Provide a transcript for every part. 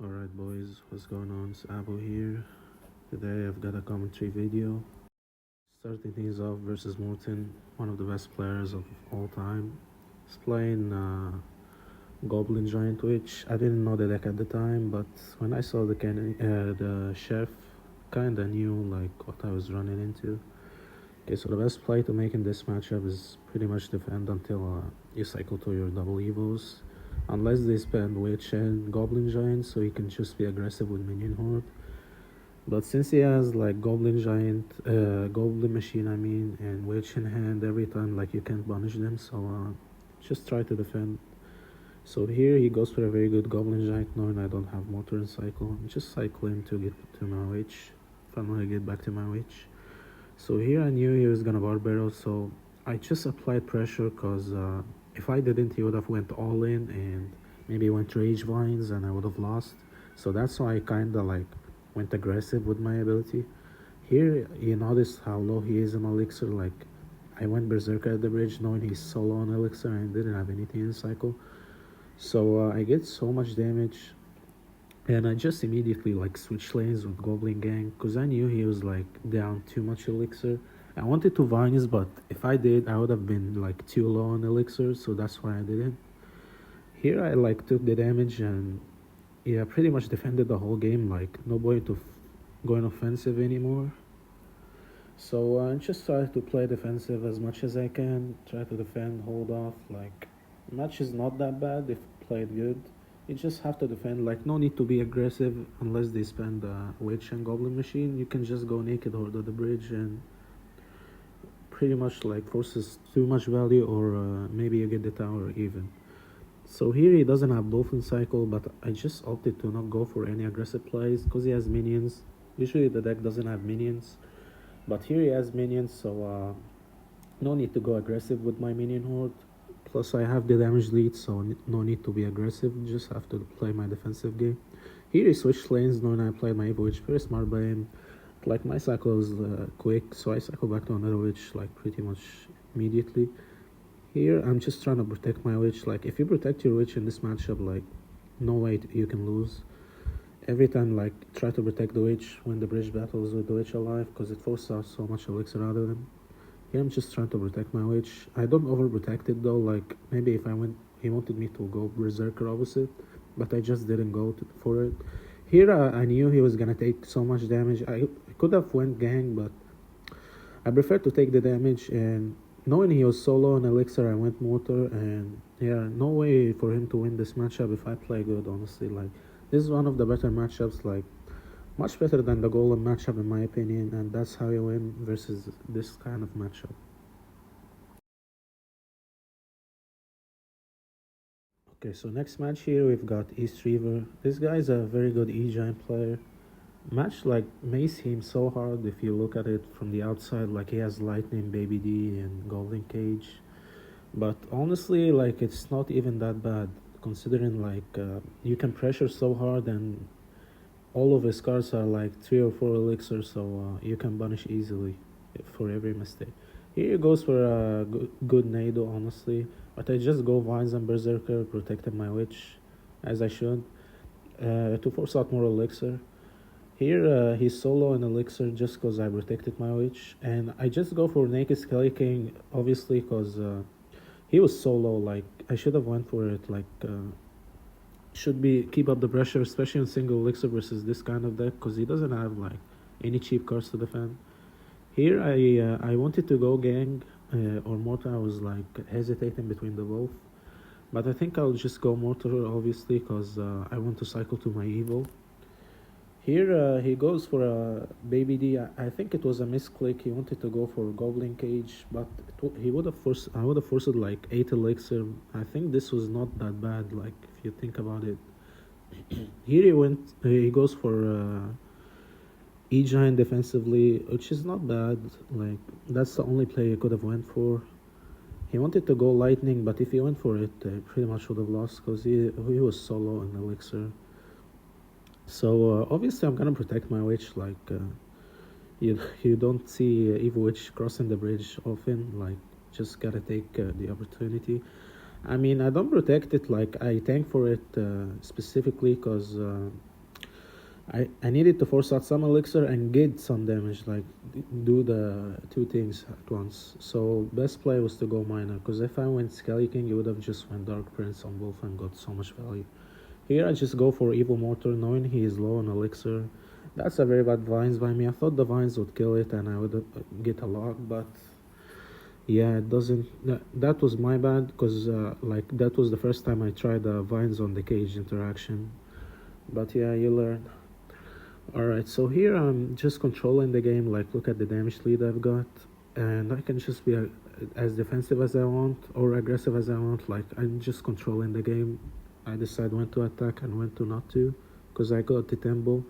Alright boys, what's going on? It's Abu here. Today I've got a commentary video. Starting things off versus Morton, one of the best players of all time. He's playing Goblin Giant, which I didn't know the deck at the time, but when I saw the chef, kinda knew like what I was running into. Okay, so the best play to make in this matchup is pretty much defend until you cycle to your double evos. Unless they spend Witch and Goblin Giant, so you can just be aggressive with Minion Horde. But since he has like Goblin Giant, Goblin Machine I mean, and Witch in hand every time, like you can't punish them, so just try to defend. So here he goes for a very good Goblin Giant, knowing I don't have Mortar and Cycle. Just cycle him to get to my Witch, if I'm gonna get back to my Witch. So here I knew he was gonna Barbaro, so I just applied pressure because if I didn't, he would have went all in and maybe went Rage Vines and I would have lost. So that's why I kinda like went aggressive with my ability. Here you notice how low he is in Elixir, like I went Berserker at the bridge knowing he's so low on Elixir and didn't have anything in cycle. So I get so much damage and I just immediately like switched lanes with Goblin Gang because I knew he was like down too much Elixir. I wanted to Vines, but if I did, I would have been like too low on Elixir, so that's why I didn't. Here I like took the damage and yeah, pretty much defended the whole game, like no point of going offensive anymore. So I just try to play defensive as much as I can, try to defend, hold off, like match is not that bad if played good. You just have to defend, like no need to be aggressive unless they spend Witch and Goblin Machine. You can just go naked Horde at the bridge and pretty much like forces too much value or maybe you get the tower even. So here he doesn't have Dolphin Cycle, but I just opted to not go for any aggressive plays because he has minions. Usually the deck doesn't have minions, but here he has minions, so no need to go aggressive with my minion horde. Plus I have the damage lead, so no need to be aggressive, just have to play my defensive game. Here he switched lanes knowing I played my Evo Witch, very smart by him. Like my cycle is quick, so I cycle back to another Witch like pretty much immediately. Here I'm just trying to protect my Witch, like if you protect your Witch in this matchup, like no way you can lose. Every time like try to protect the Witch when the bridge battles with the Witch alive because it forces out so much elixir out of them. Here I'm just trying to protect my Witch. I don't overprotect it though, like maybe if I went, he wanted me to go Berserker opposite, but I just didn't go for it. Here I knew he was gonna take so much damage. I could have went Gang, but I prefer to take the damage, and knowing he was so low on Elixir, I went Mortar, and yeah, no way for him to win this matchup if I play good, honestly. Like, this is one of the better matchups, like, much better than the Golem matchup in my opinion, and that's how you win versus this kind of matchup. Okay, so next match here we've got East River. This guy is a very good E-Giant player. Match like may seem so hard if you look at it from the outside, like he has Lightning, Baby D, and Golden Cage. But honestly, like it's not even that bad considering like you can pressure so hard and all of his cards are like 3 or 4 elixirs, so you can punish easily for every mistake. Here goes for a good Nado, honestly, but I just go Vines and Berserker, protecting my Witch as I should, to force out more elixir. Here he's solo in elixir just because I protected my Witch, and I just go for Naked Skelly King obviously because he was solo. Like I should have went for it. Like should be keep up the pressure, especially in single elixir versus this kind of deck because he doesn't have like any cheap cards to defend. Here I wanted to go Gang or Mortar. I was like hesitating between the both, but I think I'll just go Mortar obviously because I want to cycle to my Evo. Here he goes for a Baby D. I think it was a misclick. He wanted to go for Goblin Cage, but he would have forced. I would have forced like 8 elixir. I think this was not that bad. Like if you think about it. Here he went. He goes for E-Giant defensively, which is not bad. Like that's the only play he could have went for. He wanted to go Lightning, but if he went for it, pretty much would have lost because he was solo in elixir. So obviously I'm gonna protect my Witch, like you don't see Evo Witch crossing the bridge often, like just gotta take the opportunity. I mean I don't protect it, like I tank for it specifically because I needed to force out some elixir and get some damage, like do the two things at once. So best play was to go miner, because if I went Skelly King, you would have just went Dark Prince on both and got so much value. Here I just go for Evil Mortar, knowing he is low on elixir. That's a very bad vines by me. I thought the vines would kill it and I would get a lot, but yeah, it doesn't. That was my bad, because like that was the first time I tried the vines on the cage interaction. But yeah, you learn. Alright, so here I'm just controlling the game, like look at the damage lead I've got, and I can just be as defensive as I want or aggressive as I want. Like I'm just controlling the game. I decide when to attack and when to not to, because I got the tempo.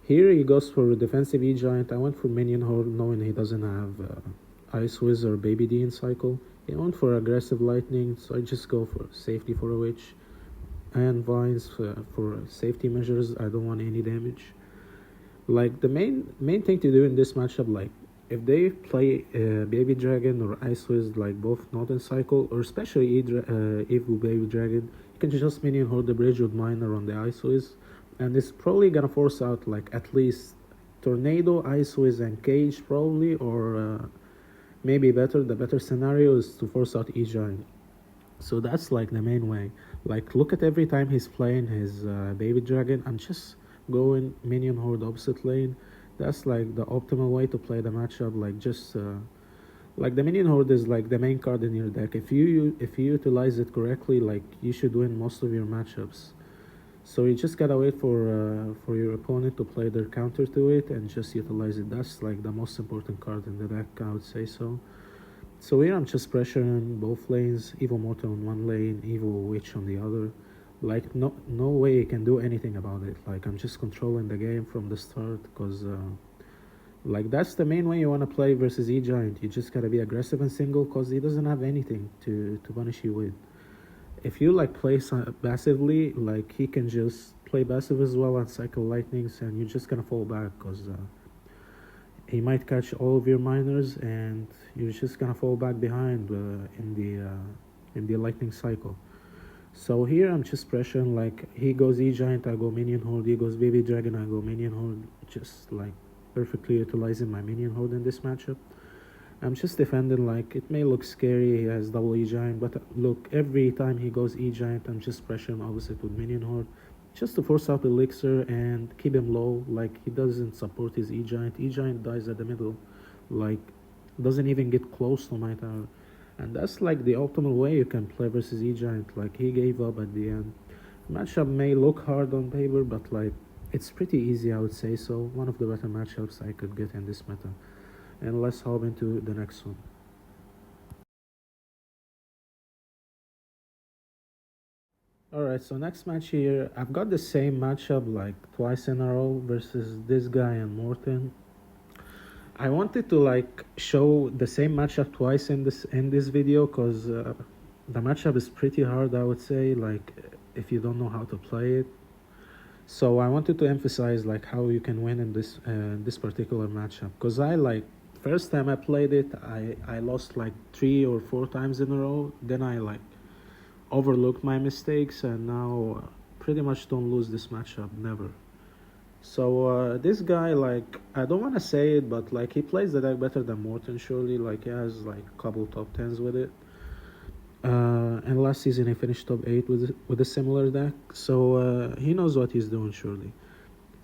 Here he goes for defensive E-Giant. I went for Minion Horde knowing he doesn't have Ice Wiz or Baby D in cycle. He went for aggressive Lightning, so I just go for safety for a Witch. And Vines for safety measures. I don't want any damage. Like the main thing to do in this matchup, like if they play Baby Dragon or Ice Wiz, like both not in cycle, or especially Evo Baby Dragon, you can just Minion Horde the bridge with Miner on the Ice Wiz, and it's probably gonna force out like at least Tornado, Ice Wiz, and Cage probably, or maybe the better scenario is to force out E-Giant. So that's like the main way. Like look at every time he's playing his Baby Dragon, I'm just going Minion Horde opposite lane. That's like the optimal way to play the matchup. Like just like the Minion Horde is like the main card in your deck. If you utilize it correctly, like you should win most of your matchups. So you just gotta wait for your opponent to play their counter to it and just utilize it. That's like the most important card in the deck, I would say so. So here I'm just pressuring both lanes, Evil Mortar on one lane, Evil Witch on the other. Like no way you can do anything about it. Like I'm just controlling the game from the start, because like that's the main way you want to play versus E-Giant. You just gotta be aggressive and single, because he doesn't have anything to punish you with. If you like play passively, like he can just play passive as well and cycle lightnings, and you're just gonna fall back, because he might catch all of your miners and you're just gonna fall back behind in the lightning cycle. So here I'm just pressuring, like he goes E-Giant, I go Minion Horde, he goes Baby Dragon, I go Minion Horde, just like perfectly utilizing my Minion Horde in this matchup. I'm just defending, like it may look scary, he has double E-Giant, but look, every time he goes E-Giant, I'm just pressuring opposite with Minion Horde, just to force out Elixir and keep him low. Like he doesn't support his E-Giant. E-Giant dies at the middle, like doesn't even get close to my tower. And that's like the optimal way you can play versus E-Giant. Like he gave up at the end. Matchup may look hard on paper, but like it's pretty easy, I would say so. One of the better matchups I could get in this meta. And let's hop into the next one. Alright, so next match here, I've got the same matchup like twice in a row versus this guy and Morton. I wanted to like show the same matchup twice in this video, because the matchup is pretty hard, I would say, like if you don't know how to play it. So I wanted to emphasize like how you can win in this particular matchup, because I like first time I played it, I lost like 3 or 4 times in a row. Then I like overlooked my mistakes, and now pretty much don't lose this matchup, never. So this guy, like I don't want to say it, but like he plays the deck better than Morton, surely. Like he has like a couple top 10s with it, and last season he finished top 8 with a similar deck, so he knows what he's doing, surely.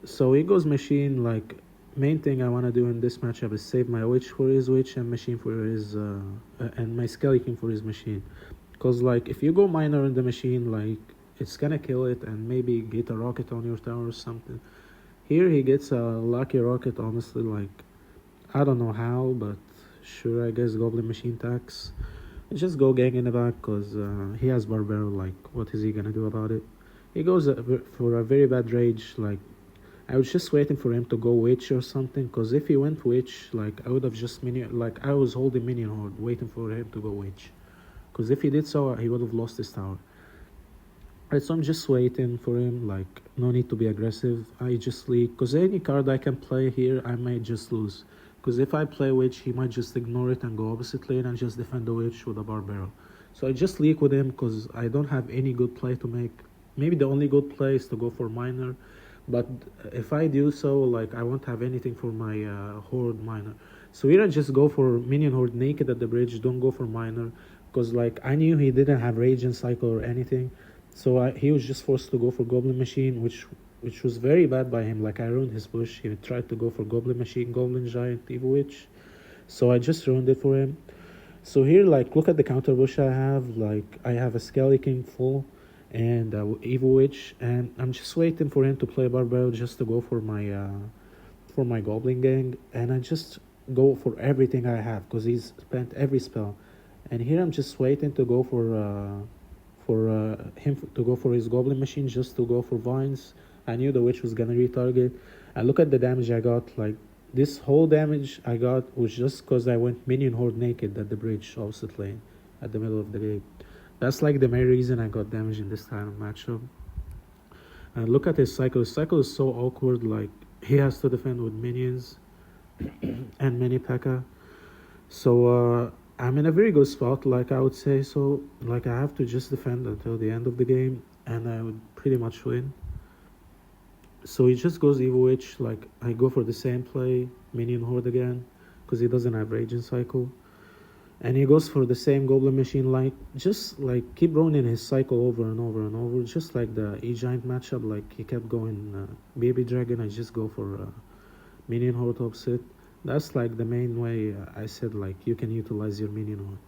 So he goes machine. Like main thing I want to do in this matchup is save my witch for his witch and machine for his and my skeleton for his machine. Because like if you go miner in the machine, like it's gonna kill it and maybe get a rocket on your tower or something. Here he gets a lucky rocket, honestly. Like I don't know how, but sure, I guess Goblin machine tax. Just go gang in the back, because he has Barbaro. Like what is he gonna do about it? He goes for a very bad rage. Like I was just waiting for him to go witch or something, because if he went witch, like I would have just like I was holding Minion Horde waiting for him to go witch. Because if he did so, he would have lost his tower. Right, so I'm just waiting for him, like, no need to be aggressive. I just leak, because any card I can play here, I might just lose. Because if I play witch, he might just ignore it and go opposite lane and just defend the witch with a barbaro. So I just leak with him, because I don't have any good play to make. Maybe the only good play is to go for miner. But if I do so, like I won't have anything for my horde miner. So here I just go for minion horde naked at the bridge. Don't go for miner, because like I knew he didn't have rage and cycle or anything, so he was just forced to go for goblin machine, which was very bad by him. Like I ruined his push. He tried to go for goblin machine, goblin giant, evil witch, so I just ruined it for him. So here, like, look at the counter bush I have. Like, I have a Skelly King full and Evil Witch, and I'm just waiting for him to play Barbaro just to go for my Goblin gang, and I just go for everything I have because he's spent every spell, and here I'm just waiting to go for him to go for his Goblin machine just to go for vines. I knew the witch was gonna retarget. And look at the damage I got. Like this whole damage I got was just because I went minion horde naked at the bridge opposite lane at the middle of the game. That's like the main reason I got damage in this kind of matchup. And look at his cycle. His cycle is so awkward. Like he has to defend with minions and mini P.E.K.K.A. So I'm in a very good spot. Like I would say so. Like I have to just defend until the end of the game, and I would pretty much win. So he just goes Evil Witch. Like I go for the same play, minion horde again, because he doesn't have raging cycle. And he goes for the same goblin machine, like just like keep running his cycle over and over and over, just like the E-Giant matchup. Like he kept going baby dragon, I just go for minion horde opposite. That's like the main way I said like you can utilize your minion horde.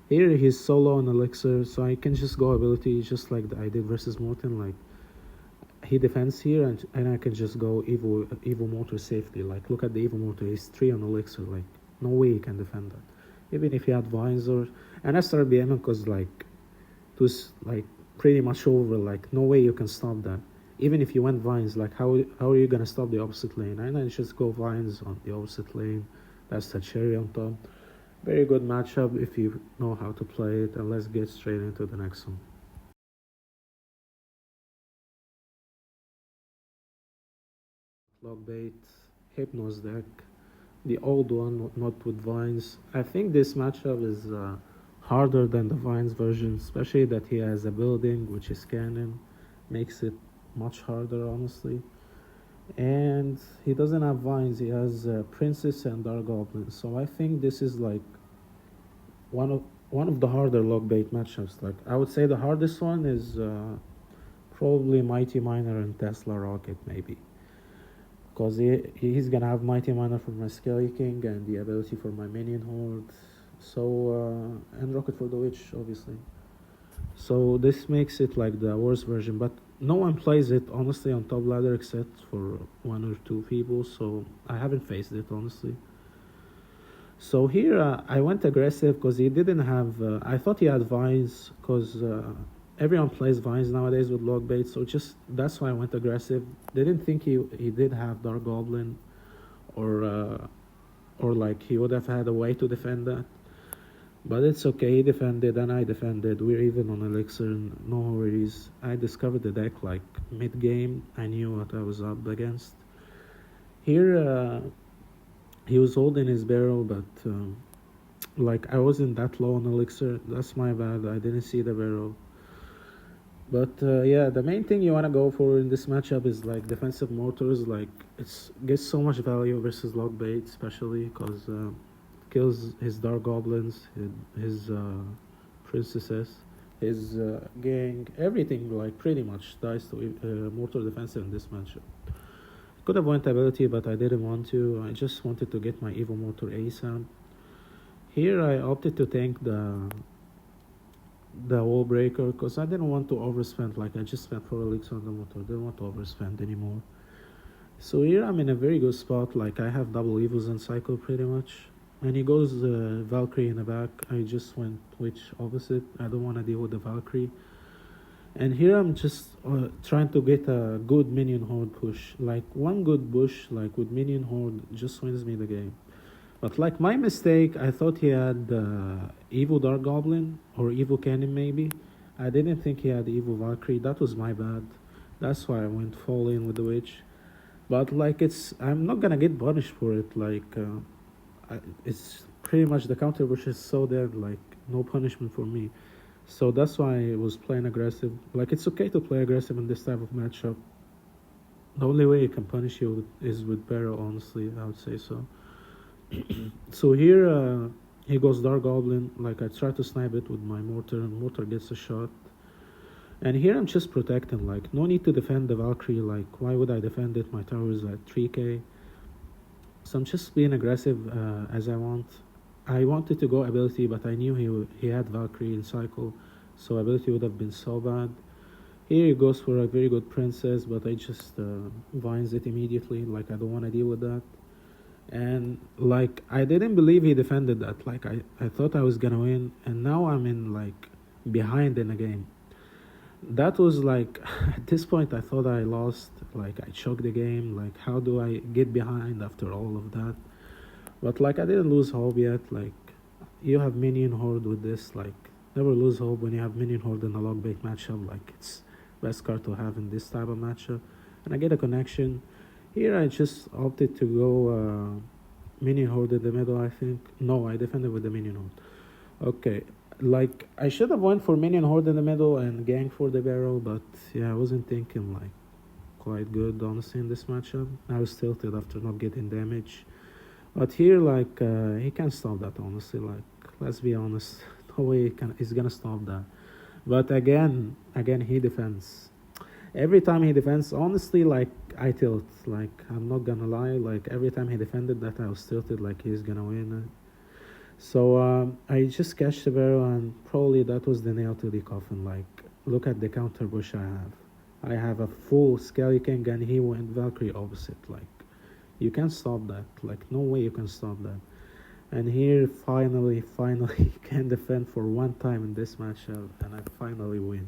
Here he's solo on elixir, so I can just go ability just like I did versus Morton. Like he defends here, and I can just go evil mortar safely. Like look at the evil mortar, he's 3 on elixir. Like no way he can defend that, even if he had vines. Or and I started BMing because like it was like pretty much over. Like no way you can stop that. Even if you went vines, like how are you gonna stop the opposite lane? And I just go vines on the opposite lane. That's the cherry on top. Very good matchup if you know how to play it. And let's get straight into the next one. Lockbait, Hypnos deck, the old one, not with vines. I think this matchup is harder than the vines version, especially that he has a building which is cannon, makes it much harder honestly. And he doesn't have vines, he has princess and dark goblin. So I think this is like one of the harder lockbait matchups. Like I would say the hardest one is probably Mighty Miner and Tesla Rocket maybe, because he's gonna have Mighty Miner for my Skelly King and the ability for my minion horde. So and Rocket for the witch obviously. So this makes it like the worst version, but no one plays it honestly on top ladder except for 1 or 2 people, so I haven't faced it honestly. So here I went aggressive because he didn't have. I thought he had vines because everyone plays vines nowadays with log bait. So just that's why I went aggressive. Didn't think he did have dark goblin, or like he would have had a way to defend that. But it's okay. He defended and I defended. We're even on elixir. No worries. I discovered the deck like mid game. I knew what I was up against. Here. He was holding his barrel, but like I wasn't that low on elixir. That's my bad. I didn't see the barrel. But yeah, the main thing you want to go for in this matchup is like defensive mortars. Like it's gets so much value versus log bait, especially because kills his dark goblins, his princesses, his gang, everything. Like pretty much dies to mortar defensive in this matchup. Could have went ability, but I didn't want to. I just wanted to get my evil mortar ASAP. Here I opted to tank the wall breaker because I didn't want to overspend. Like I just spent 4 elixir on the mortar. Didn't want to overspend anymore. So here I'm in a very good spot. Like I have double evils and cycle pretty much. And he goes Valkyrie in the back. I just went witch opposite. I don't want to deal with the Valkyrie. And here I'm just trying to get a good minion horde push. Like one good push, like with minion horde, just wins me the game. But like my mistake, I thought he had evil dark goblin or evil cannon maybe. I didn't think he had evil Valkyrie. That was my bad. That's why I went full in with the witch. But like I'm not gonna get punished for it. Like it's pretty much the counter push is so dead. Like no punishment for me. So that's why I was playing aggressive. Like it's okay to play aggressive in this type of matchup. The only way he can punish you is with barrel, honestly, I would say so. So here he goes Dark Goblin, like I try to snipe it with my mortar, and mortar gets a shot. And here I'm just protecting, like no need to defend the Valkyrie, like why would I defend it? My tower is at 3k. So I'm just being aggressive as I want. I wanted to go ability, but I knew he had Valkyrie in cycle, so ability would have been so bad. Here he goes for a very good princess, but I just vines it immediately, like I don't want to deal with that. And like I didn't believe he defended that, like I thought I was gonna win, and now I'm in like behind in the game. That was like at this point I thought I lost, like I choked the game, like how do I get behind after all of that? But like I didn't lose hope yet. Like you have minion horde with this, like never lose hope when you have minion horde in a log bait matchup. Like it's best card to have in this type of matchup. And I get a connection. Here I just opted to go minion horde in the middle. I think no, I defended with the minion horde. Okay, like I should have went for minion horde in the middle and gang for the barrel, but yeah, I wasn't thinking like quite good honestly in this matchup. I was tilted after not getting damage. But here, like, he can't stop that, honestly. Like, let's be honest. No way he's gonna stop that. But again, he defends. Every time he defends, honestly, like, I tilt. Like, I'm not gonna lie. Like, every time he defended that, I was tilted, like, he's gonna win. So, I just catch the barrel, and probably that was the nail to the coffin. Like, look at the counter push I have. I have a full Skelly King, and he went Valkyrie opposite. Like, you can't stop that. Like no way you can stop that. And here finally can defend for one time in this matchup, and I finally win.